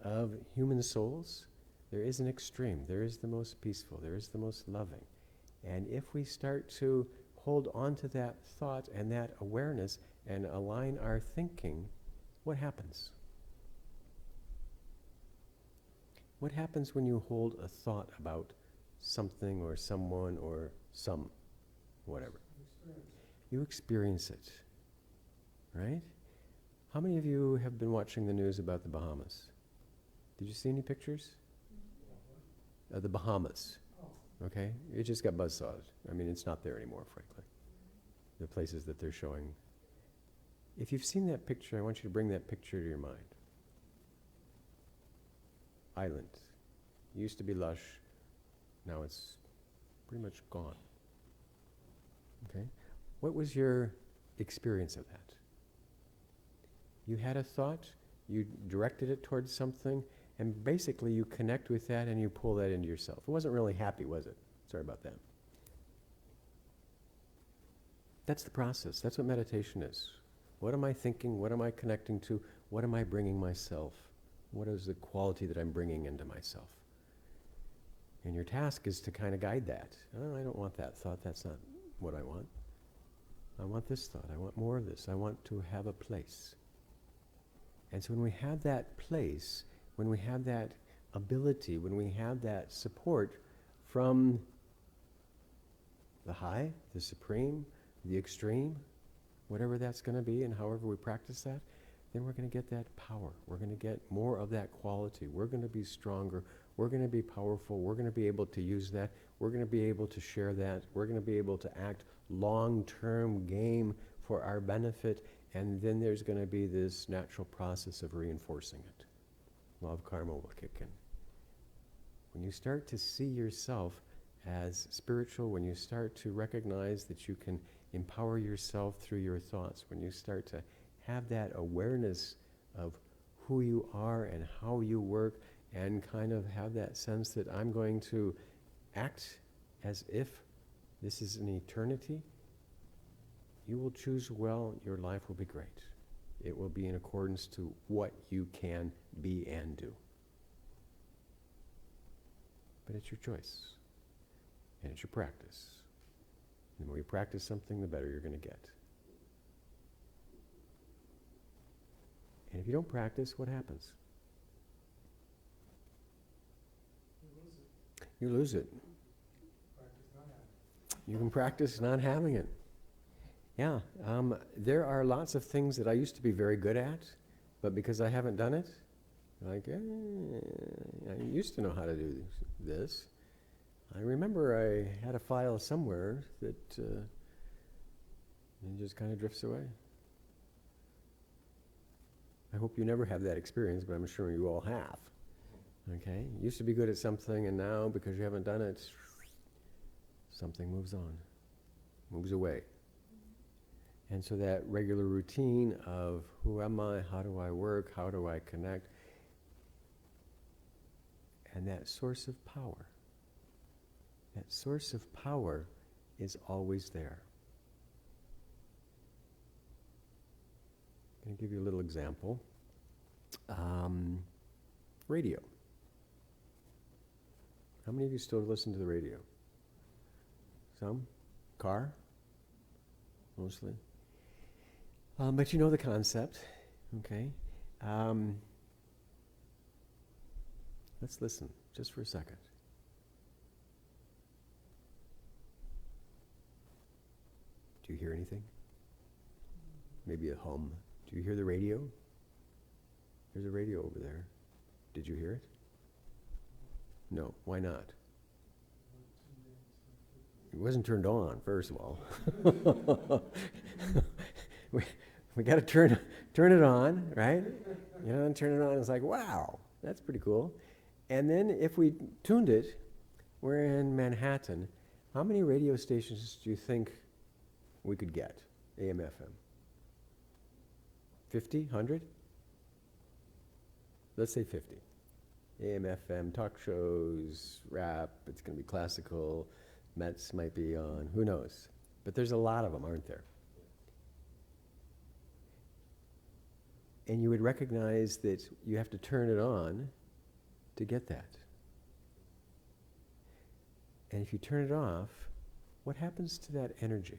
of human souls, there is an extreme. There is the most peaceful. There is the most loving. And if we start to hold on to that thought and that awareness and align our thinking, what happens? What happens when you hold a thought about something or someone or some whatever? You experience it, right? How many of you have been watching the news about the Bahamas? Did you see any pictures? The Bahamas. Okay? It just got buzzsawed. I mean, it's not there anymore, frankly. The places that they're showing. If you've seen that picture, I want you to bring that picture to your mind. Island. Used to be lush. Now it's pretty much gone. Okay? What was your experience of that? You had a thought, you directed it towards something, and basically you connect with that and you pull that into yourself. It wasn't really happy, was it? Sorry about that. That's the process. That's what meditation is. What am I thinking? What am I connecting to? What am I bringing myself? What is the quality that I'm bringing into myself? And your task is to kind of guide that. Oh, I don't want that thought. That's not what I want. I want this thought. I want more of this. I want to have a place. And so when we have that place, when we have that ability, when we have that support from the high, the supreme, the extreme, whatever that's going to be and however we practice that, then we're going to get that power. We're going to get more of that quality. We're going to be stronger. We're going to be powerful. We're going to be able to use that. We're going to be able to share that. We're going to be able to act long-term game for our benefit. And then there's going to be this natural process of reinforcing it. Law of karma will kick in. When you start to see yourself as spiritual, when you start to recognize that you can empower yourself through your thoughts, when you start to have that awareness of who you are and how you work, and kind of have that sense that I'm going to act as if this is an eternity, you will choose well, your life will be great. It will be in accordance to what you can be and do. But it's your choice. And it's your practice. And the more you practice something, the better you're going to get. And if you don't practice, what happens? You lose it. You can practice not having it. Yeah, there are lots of things that I used to be very good at, but because I haven't done it, like, I used to know how to do this. I remember I had a file somewhere that it just kind of drifts away. I hope you never have that experience, but I'm sure you all have. Okay? You used to be good at something, and now, because you haven't done it, something moves on, moves away. And so that regular routine of who am I, how do I work, how do I connect, and that source of power is always there. I'm going to give you a little example. Radio. How many of you still listen to the radio? Some? Car? Mostly? But you know the concept, okay? Let's listen just for a second. Do you hear anything? Maybe a hum. Do you hear the radio? There's a radio over there. Did you hear it? No. Why not? It wasn't turned on, first of all. we got to turn it on, right? You know, and turn it on. It's like, wow, that's pretty cool. And then if we tuned it, we're in Manhattan. How many radio stations do you think we could get? AM, FM? 50, 100? Let's say 50. AM, FM, talk shows, rap, it's going to be classical, Mets might be on, who knows? But there's a lot of them, aren't there? And you would recognize that you have to turn it on to get that. And if you turn it off, what happens to that energy?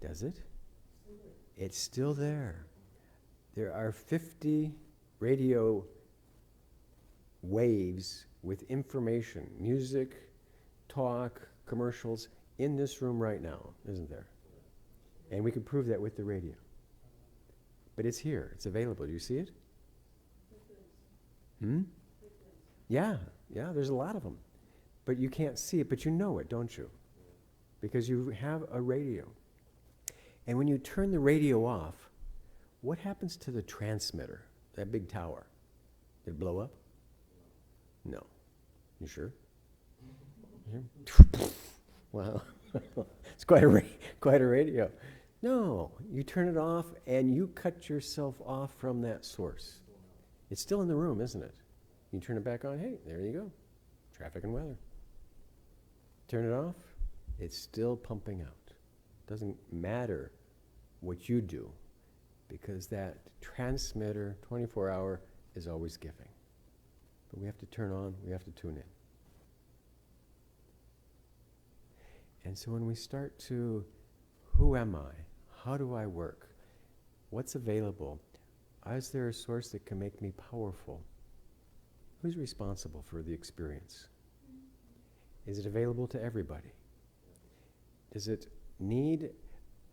Does it? It's still there. There are 50 radio waves with information, music, talk, commercials in this room right now, isn't there? And we can prove that with the radio. But it's here, it's available. Do you see it? Yeah, there's a lot of them. But you can't see it, but you know it, don't you? Because you have a radio. And when you turn the radio off, what happens to the transmitter, that big tower? Did it blow up? No. You sure? Wow. It's quite a radio. No, you turn it off and you cut yourself off from that source. It's still in the room, isn't it? You turn it back on, hey, there you go. Traffic and weather. Turn it off, it's still pumping out. Doesn't matter what you do, because that transmitter, 24-hour, is always giving. But we have to turn on, we have to tune in. And so when we start to, who am I? How do I work? What's available? Is there a source that can make me powerful? Who's responsible for the experience? Is it available to everybody? Does it need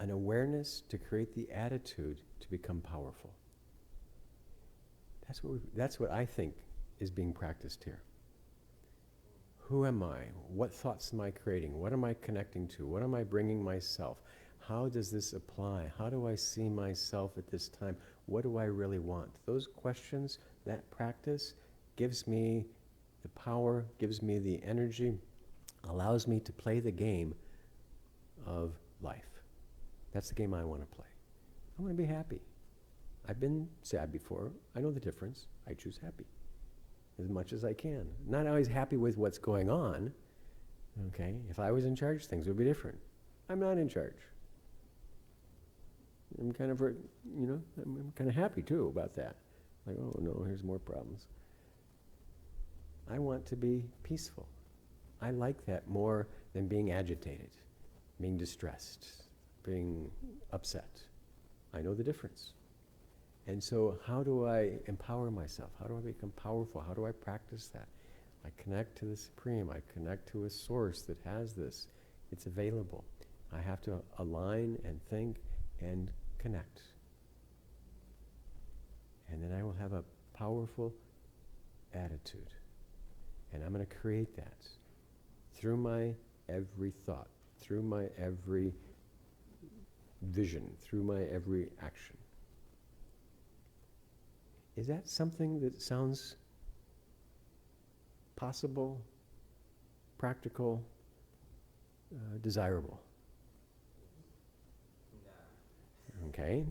an awareness to create the attitude to become powerful? That's what I think is being practiced here. Who am I? What thoughts am I creating? What am I connecting to? What am I bringing myself? How does this apply? How do I see myself at this time? What do I really want? Those questions, that practice, gives me the power, gives me the energy, allows me to play the game of life. That's the game I want to play. I want to be happy. I've been sad before. I know the difference. I choose happy as much as I can. Not always happy with what's going on. Okay? If I was in charge, things would be different. I'm not in charge. I'm kind of, I'm kind of happy too about that. Like, oh no, here's more problems. I want to be peaceful. I like that more than being agitated, being distressed, being upset. I know the difference. And so how do I empower myself? How do I become powerful? How do I practice that? I connect to the Supreme. I connect to a source that has this. It's available. I have to align and think and connect. And then I will have a powerful attitude. And I'm going to create that through my every thought, through my every vision, through my every action. Is that something that sounds possible, practical, desirable? No. Okay.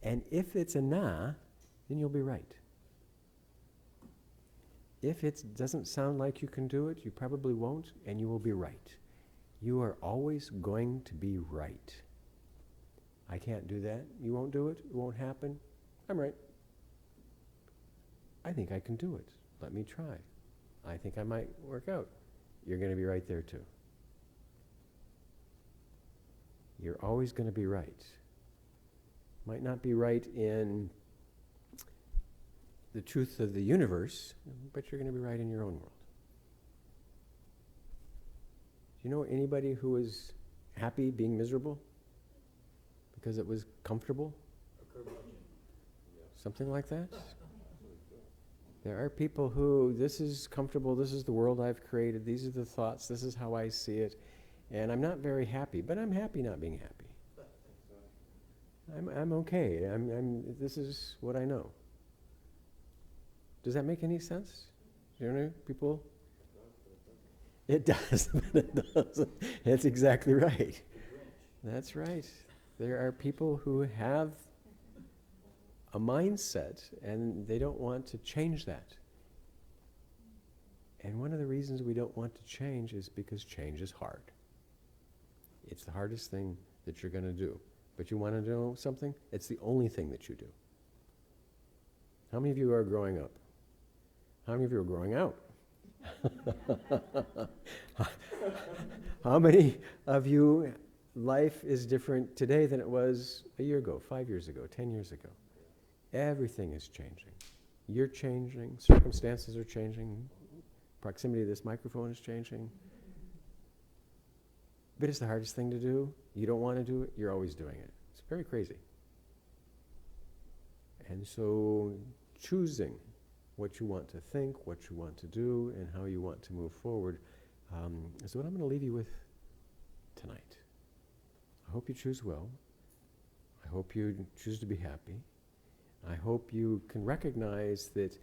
And if it's a nah, then you'll be right. If it doesn't sound like you can do it, you probably won't, and you will be right. You are always going to be right. I can't do that. You won't do it. It won't happen. I'm right. I think I can do it. Let me try. I think I might work out. You're going to be right there too. You're always going to be right. Might not be right in the truth of the universe, but you're going to be right in your own world. Do you know anybody who is happy being miserable because it was comfortable? Something like that? There are people who, this is comfortable, this is the world I've created, these are the thoughts, this is how I see it, and I'm not very happy, but I'm happy not being happy. I'm okay. This is what I know. Does that make any sense? Do you know people? It does, but it doesn't. That's exactly right. That's right. There are people who have a mindset, and they don't want to change that. And one of the reasons we don't want to change is because change is hard. It's the hardest thing that you're going to do. But you want to know something? It's the only thing that you do. How many of you are growing up? How many of you are growing out? How many of you, life is different today than it was a year ago, 5 years ago, 10 years ago? Everything is changing. You're changing, circumstances are changing, proximity to this microphone is changing. But it's the hardest thing to do. You don't want to do it, you're always doing it. It's very crazy. And so choosing what you want to think, what you want to do, and how you want to move forward is what I'm going to leave you with tonight. I hope you choose well. I hope you choose to be happy. I hope you can recognize that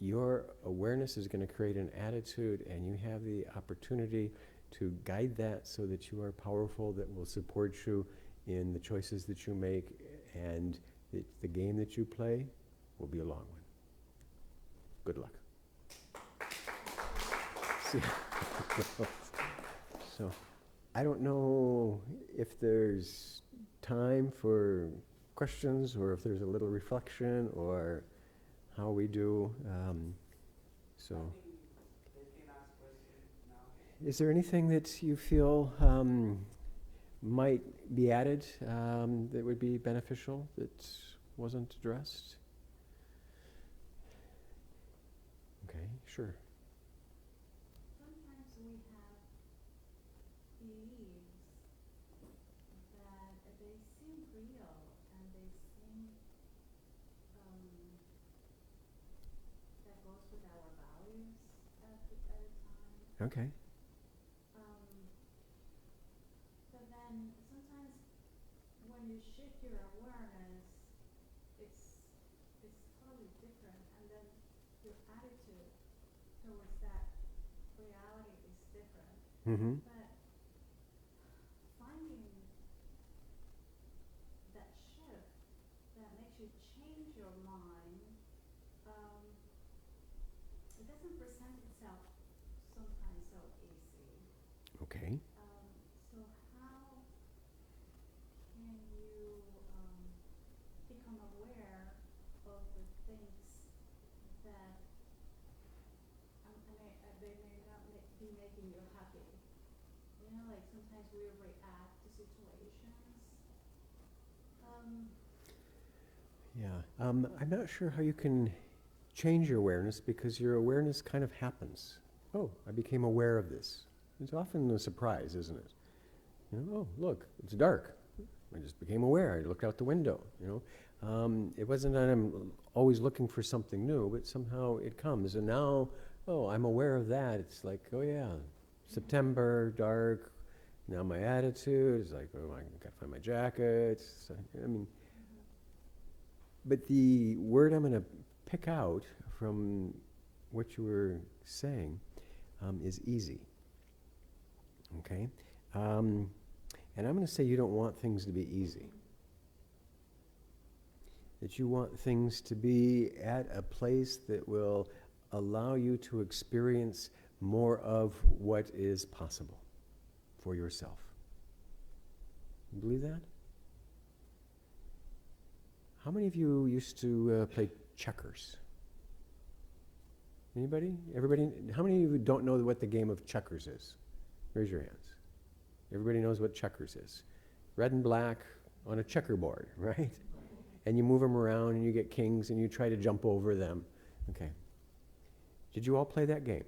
your awareness is going to create an attitude, and you have the opportunity to guide that so that you are powerful, that will support you in the choices that you make, and that the game that you play will be a long one. Good luck. So, I don't know if there's time for questions, or if there's a little reflection, or how we do. Is there anything that you feel might be added that would be beneficial that wasn't addressed? Okay, sure. Sometimes we have beliefs that they seem real and they seem that goes with our values at a time. Okay. But then sometimes when you shift your awareness, it's totally different, and then your attitude towards that reality is different. Mm-hmm. But finding that shift that makes you change your mind, it doesn't present itself sometimes so easy. Okay. So how can you become aware of the things that they may not be making you happy? You know, like sometimes we react to situations. Yeah. I'm not sure how you can change your awareness, because your awareness kind of happens. Oh, I became aware of this. It's often a surprise, isn't it? You know, oh, look, it's dark. I just became aware. I looked out the window, you know. It wasn't that I'm always looking for something new, but somehow it comes. And now, oh, I'm aware of that. It's like, oh yeah, September, dark. Now my attitude is like, oh, I gotta find my jacket. So, I mean, but the word I'm going to pick out from what you were saying is easy. Okay? And I'm going to say you don't want things to be easy. That you want things to be at a place that will allow you to experience more of what is possible for yourself. You believe that? How many of you used to play checkers? Anybody? Everybody? How many of you don't know what the game of checkers is? Raise your hands. Everybody knows what checkers is. Red and black on a checkerboard, right? And you move them around and you get kings and you try to jump over them. Okay. Did you all play that game?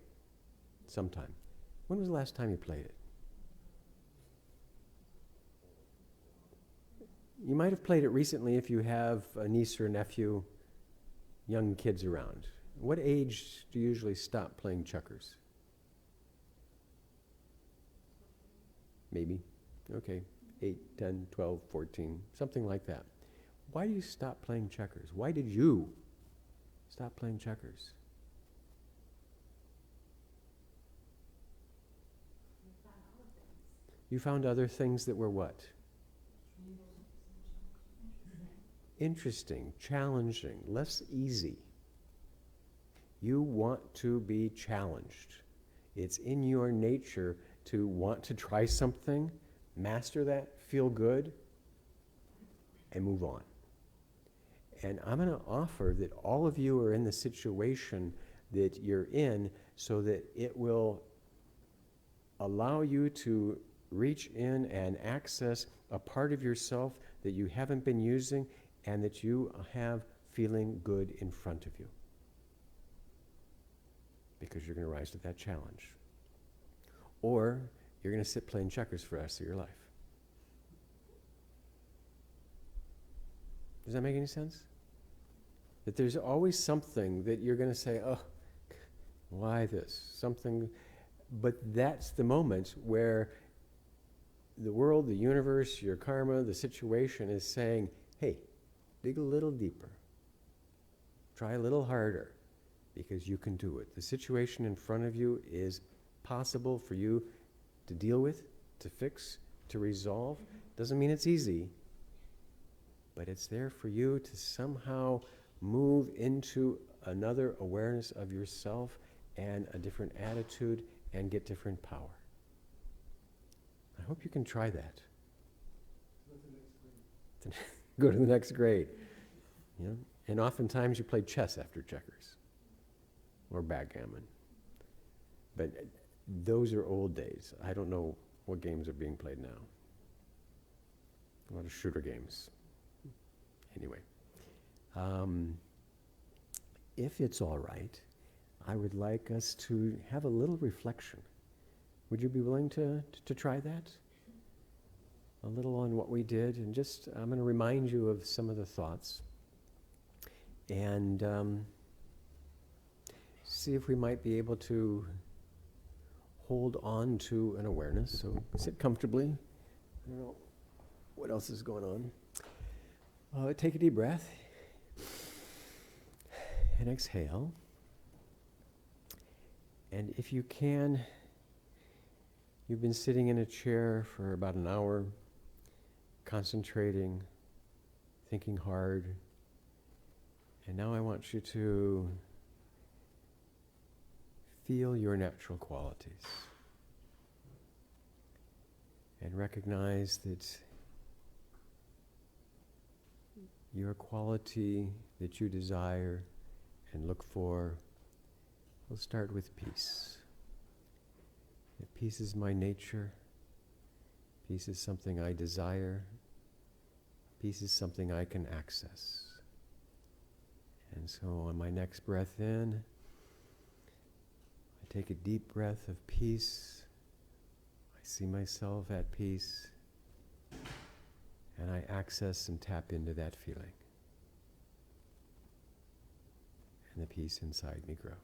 Sometime. When was the last time you played it? You might have played it recently if you have a niece or nephew, young kids around. What age do you usually stop playing checkers? Maybe. Okay. 8, 10, 12, 14, something like that. Why do you stop playing checkers? Why did you stop playing checkers? You found other things that were what? interesting, challenging, less easy. You want to be challenged. It's in your nature to want to try something, master that, feel good, and move on. And I'm going to offer that all of you are in the situation that you're in so that it will allow you to reach in and access a part of yourself that you haven't been using and that you have feeling good in front of you. Because you're going to rise to that challenge. Or you're going to sit playing checkers for the rest of your life. Does that make any sense? That there's always something that you're going to say, oh, why this? Something, but that's the moment where the world, the universe, your karma, the situation is saying, hey, dig a little deeper. Try a little harder, because you can do it. The situation in front of you is possible for you to deal with, to fix, to resolve. Doesn't mean it's easy, but it's there for you to somehow move into another awareness of yourself and a different attitude and get different power. I hope you can try that. Go to the next grade. You know? And oftentimes you play chess after checkers or backgammon. But those are old days. I don't know what games are being played now. A lot of shooter games. Anyway. If it's all right, I would like us to have a little reflection. Would you be willing to try that? A little on what we did, and just, I'm going to remind you of some of the thoughts. And see if we might be able to hold on to an awareness. So sit comfortably. I don't know what else is going on. Take a deep breath. And exhale. And if you can, you've been sitting in a chair for about an hour, concentrating, thinking hard. And now I want you to feel your natural qualities. And recognize that your quality that you desire and look for, we'll start with peace. That peace is my nature. Peace is something I desire. Peace is something I can access. And so on my next breath in, I take a deep breath of peace. I see myself at peace. And I access and tap into that feeling. And the peace inside me grows.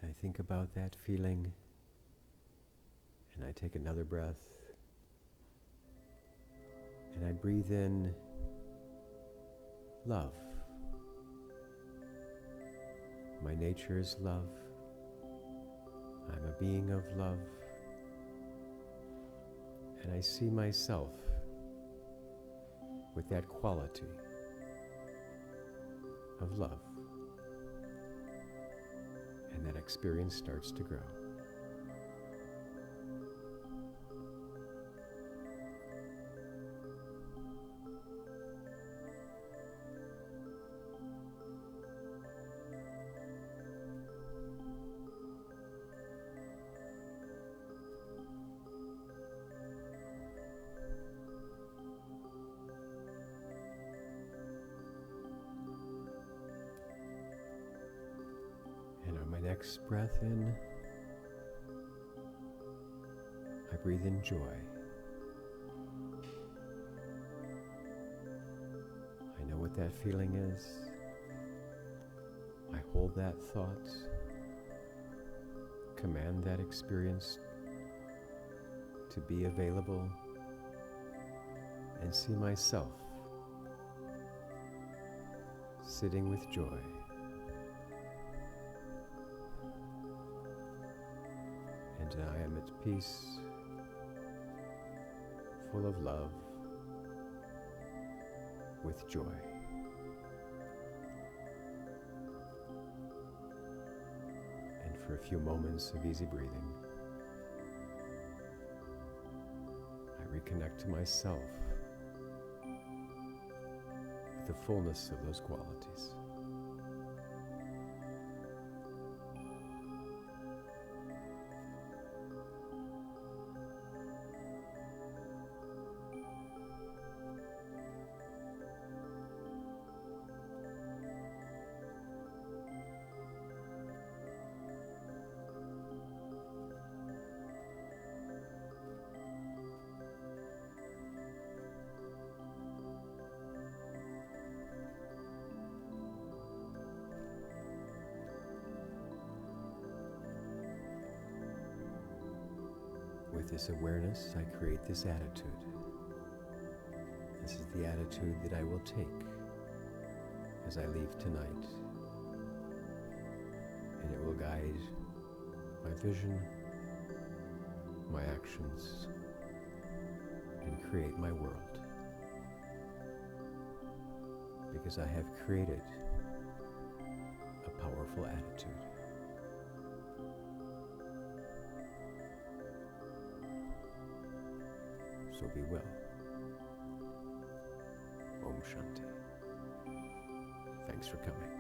And I think about that feeling, and I take another breath, and I breathe in love. My nature is love. I'm a being of love. And I see myself with that quality of love. And that experience starts to grow. Next breath in, I breathe in joy. I know what that feeling is. I hold that thought, command that experience to be available, and see myself sitting with joy. And I am at peace, full of love, with joy. And for a few moments of easy breathing, I reconnect to myself with the fullness of those qualities. With this awareness, I create this attitude. This is the attitude that I will take as I leave tonight. And it will guide my vision, my actions, and create my world. Because I have created a powerful attitude. So be well. Om Shanti. Thanks for coming.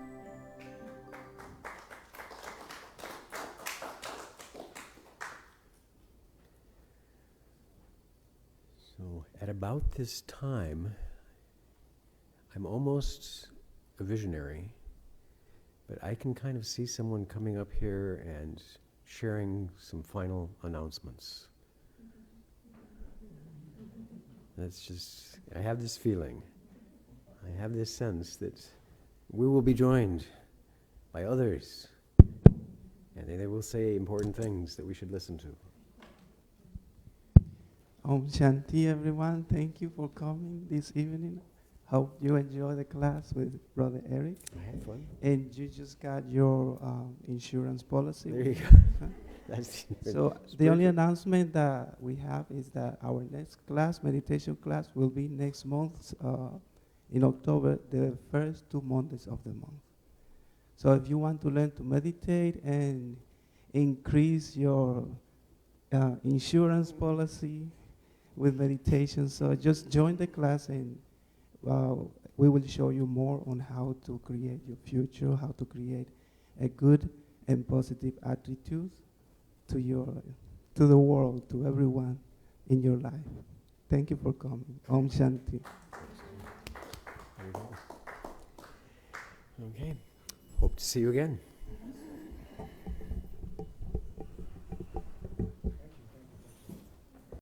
So at about this time, I'm almost a visionary, but I can kind of see someone coming up here and sharing some final announcements. That's just, I have this feeling, I have this sense that we will be joined by others, and they will say important things that we should listen to. Om Shanti, everyone. Thank you for coming this evening. Hope you enjoy the class with Brother Eric. I had fun. And you just got your insurance policy. There you go. That's So the only announcement that we have is that our next class, meditation class, will be next month in October, the first 2 Mondays of the month. So if you want to learn to meditate and increase your insurance policy with meditation, so just join the class and we will show you more on how to create your future, how to create a good and positive attitude to the world, to everyone in your life. Thank you for coming. Om Shanti. There you go. Okay. Hope to see you again.